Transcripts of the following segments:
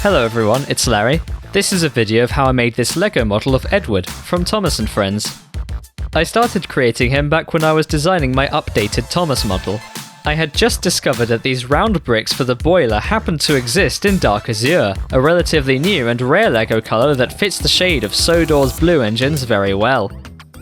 Hello everyone, it's Larry. This is a video of how I made this Lego model of Edward from Thomas & Friends. I started creating him back when I was designing my updated Thomas model. I had just discovered that these round bricks for the boiler happened to exist in dark azure, a relatively new and rare Lego colour that fits the shade of Sodor's blue engines very well.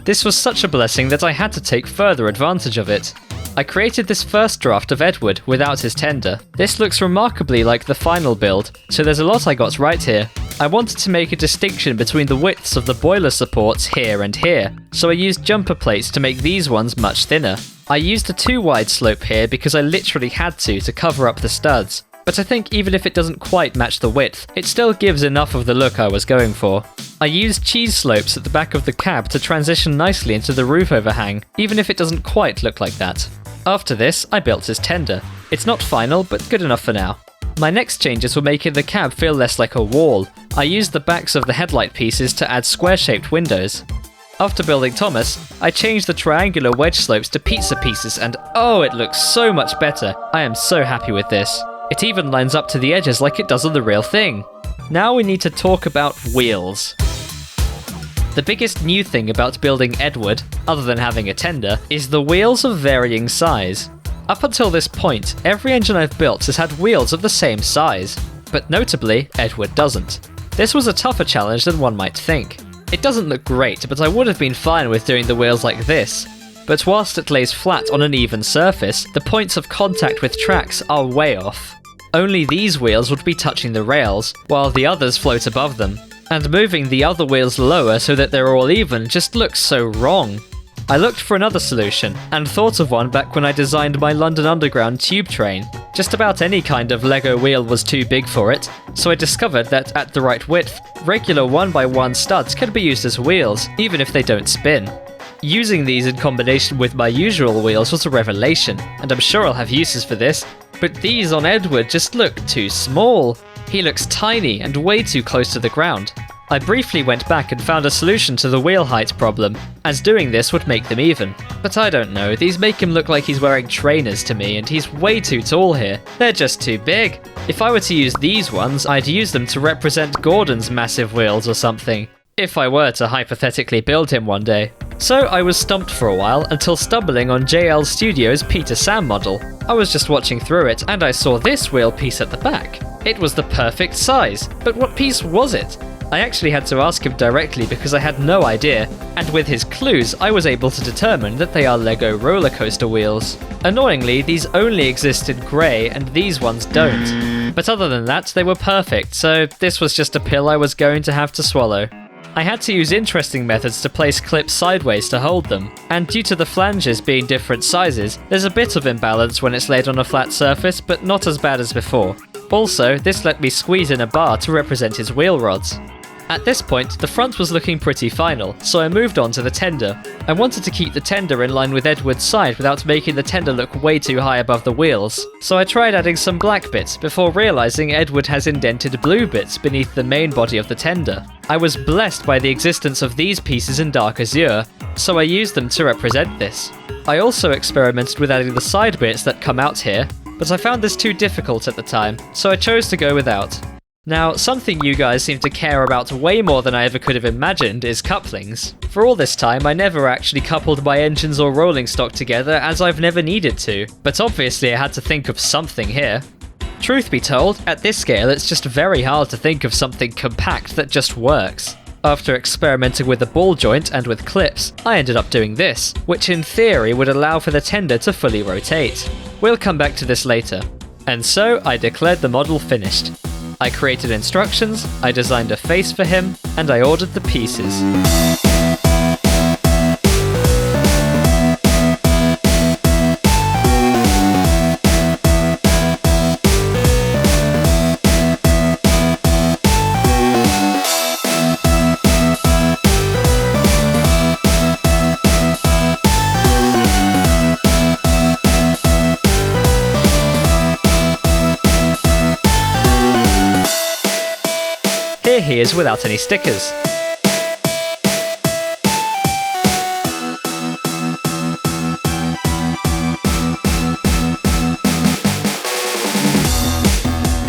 This was such a blessing that I had to take further advantage of it. I created this first draft of Edward without his tender. This looks remarkably like the final build, so there's a lot I got right here. I wanted to make a distinction between the widths of the boiler supports here and here, so I used jumper plates to make these ones much thinner. I used a too wide slope here because I literally had to cover up the studs, but I think even if it doesn't quite match the width, it still gives enough of the look I was going for. I used cheese slopes at the back of the cab to transition nicely into the roof overhang, even if it doesn't quite look like that. After this, I built his tender. It's not final, but good enough for now. My next changes were making the cab feel less like a wall. I used the backs of the headlight pieces to add square-shaped windows. After building Thomas, I changed the triangular wedge slopes to pizza pieces and oh, it looks so much better. I am so happy with this. It even lines up to the edges like it does on the real thing. Now we need to talk about wheels. The biggest new thing about building Edward, other than having a tender, is the wheels of varying size. Up until this point, every engine I've built has had wheels of the same size, but notably, Edward doesn't. This was a tougher challenge than one might think. It doesn't look great, but I would have been fine with doing the wheels like this. But whilst it lays flat on an even surface, the points of contact with tracks are way off. Only these wheels would be touching the rails, while the others float above them. And moving the other wheels lower so that they're all even just looks so wrong. I looked for another solution, and thought of one back when I designed my London Underground tube train. Just about any kind of Lego wheel was too big for it, so I discovered that at the right width, regular 1x1 studs can be used as wheels, even if they don't spin. Using these in combination with my usual wheels was a revelation, and I'm sure I'll have uses for this, but these on Edward just look too small. He looks tiny and way too close to the ground. I briefly went back and found a solution to the wheel height problem, as doing this would make them even. But I don't know, these make him look like he's wearing trainers to me and he's way too tall here. They're just too big. If I were to use these ones, I'd use them to represent Gordon's massive wheels or something. If I were to hypothetically build him one day. So I was stumped for a while until stumbling on JL Studios' Peter Sam model. I was just watching through it and I saw this wheel piece at the back. It was the perfect size, but what piece was it? I actually had to ask him directly because I had no idea, and with his clues I was able to determine that they are Lego roller coaster wheels. Annoyingly, these only exist in grey and these ones don't. But other than that, they were perfect, so this was just a pill I was going to have to swallow. I had to use interesting methods to place clips sideways to hold them, and due to the flanges being different sizes, there's a bit of imbalance when it's laid on a flat surface, but not as bad as before. Also, this let me squeeze in a bar to represent his wheel rods. At this point, the front was looking pretty final, so I moved on to the tender. I wanted to keep the tender in line with Edward's side without making the tender look way too high above the wheels, so I tried adding some black bits before realising Edward has indented blue bits beneath the main body of the tender. I was blessed by the existence of these pieces in dark azure, so I used them to represent this. I also experimented with adding the side bits that come out here, but I found this too difficult at the time, so I chose to go without. Now, something you guys seem to care about way more than I ever could have imagined is couplings. For all this time, I never actually coupled my engines or rolling stock together as I've never needed to, but obviously I had to think of something here. Truth be told, at this scale it's just very hard to think of something compact that just works. After experimenting with the ball joint and with clips, I ended up doing this, which in theory would allow for the tender to fully rotate. We'll come back to this later. And so I declared the model finished. I created instructions, I designed a face for him, and I ordered the pieces. Here he is without any stickers.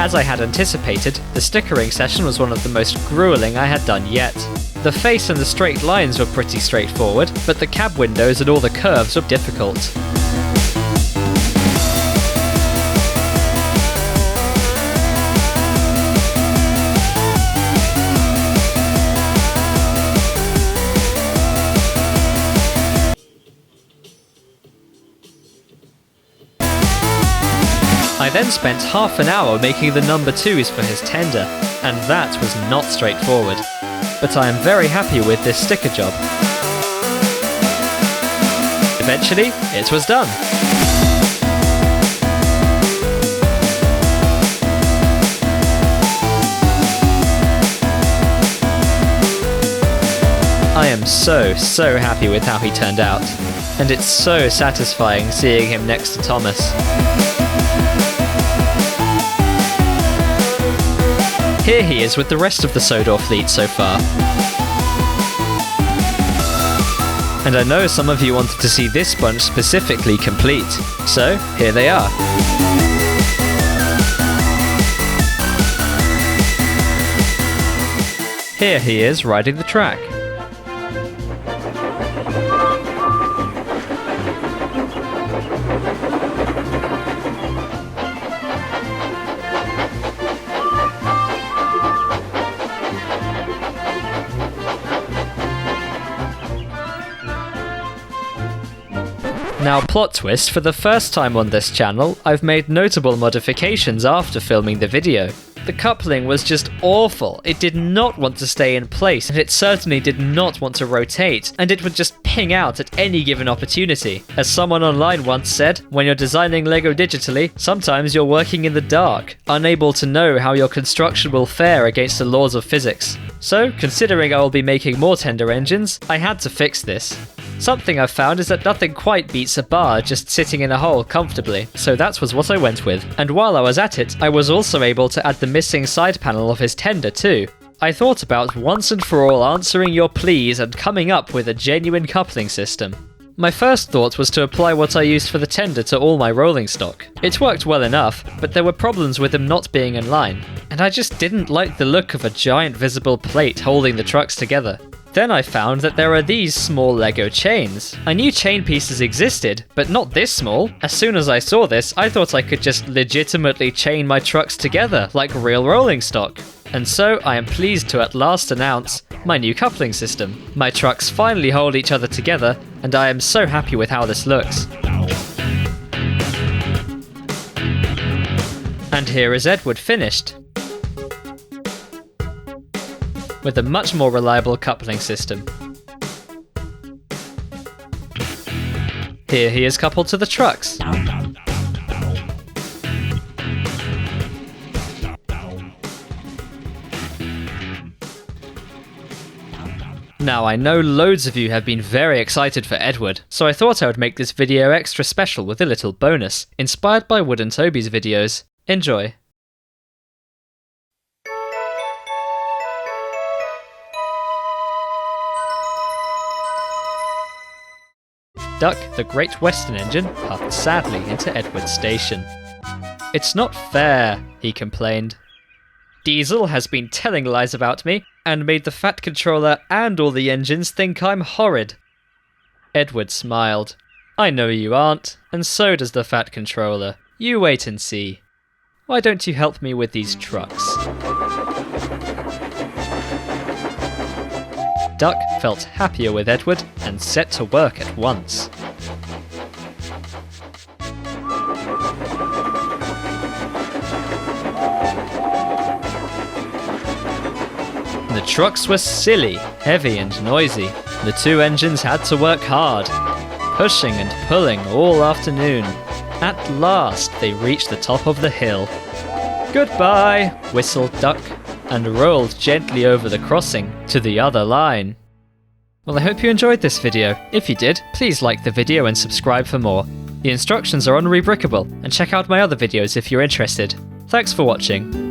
As I had anticipated, the stickering session was one of the most grueling I had done yet. The face and the straight lines were pretty straightforward, but the cab windows and all the curves were difficult. I then spent half an hour making the number 2s for his tender, and that was not straightforward. But I am very happy with this sticker job. Eventually, it was done. I am so happy with how he turned out, and it's so satisfying seeing him next to Thomas. Here he is with the rest of the Sodor fleet so far. And I know some of you wanted to see this bunch specifically complete, so here they are. Here he is riding the track. Now, plot twist, for the first time on this channel, I've made notable modifications after filming the video. The coupling was just awful. It did not want to stay in place, and it certainly did not want to rotate, and it would just ping out at any given opportunity. As someone online once said, when you're designing LEGO digitally, sometimes you're working in the dark, unable to know how your construction will fare against the laws of physics. So, considering I will be making more tender engines, I had to fix this. Something I've found is that nothing quite beats a bar just sitting in a hole comfortably, so that was what I went with. And while I was at it, I was also able to add the missing side panel of his tender too. I thought about once and for all answering your pleas and coming up with a genuine coupling system. My first thought was to apply what I used for the tender to all my rolling stock. It worked well enough, but there were problems with them not being in line, and I just didn't like the look of a giant visible plate holding the trucks together. Then I found that there are these small LEGO chains. I knew chain pieces existed, but not this small. As soon as I saw this, I thought I could just legitimately chain my trucks together like real rolling stock. And so I am pleased to at last announce my new coupling system. My trucks finally hold each other together, and I am so happy with how this looks. And here is Edward finished, with a much more reliable coupling system. Here he is coupled to the trucks. Now, I know loads of you have been very excited for Edward, so I thought I would make this video extra special with a little bonus, inspired by Wood and Toby's videos. Enjoy! Duck, the Great Western engine, puffed sadly into Edward's station. "It's not fair," he complained. "Diesel has been telling lies about me, and made the Fat Controller and all the engines think I'm horrid." Edward smiled. "I know you aren't, and so does the Fat Controller. You wait and see. Why don't you help me with these trucks?" Duck felt happier with Edward and set to work at once. The trucks were silly, heavy and noisy. The two engines had to work hard, pushing and pulling all afternoon. At last they reached the top of the hill. "Goodbye," whistled Duck, and rolled gently over the crossing to the other line. Well, I hope you enjoyed this video. If you did, please like the video and subscribe for more. The instructions are on Rebrickable, and check out my other videos if you're interested. Thanks for watching.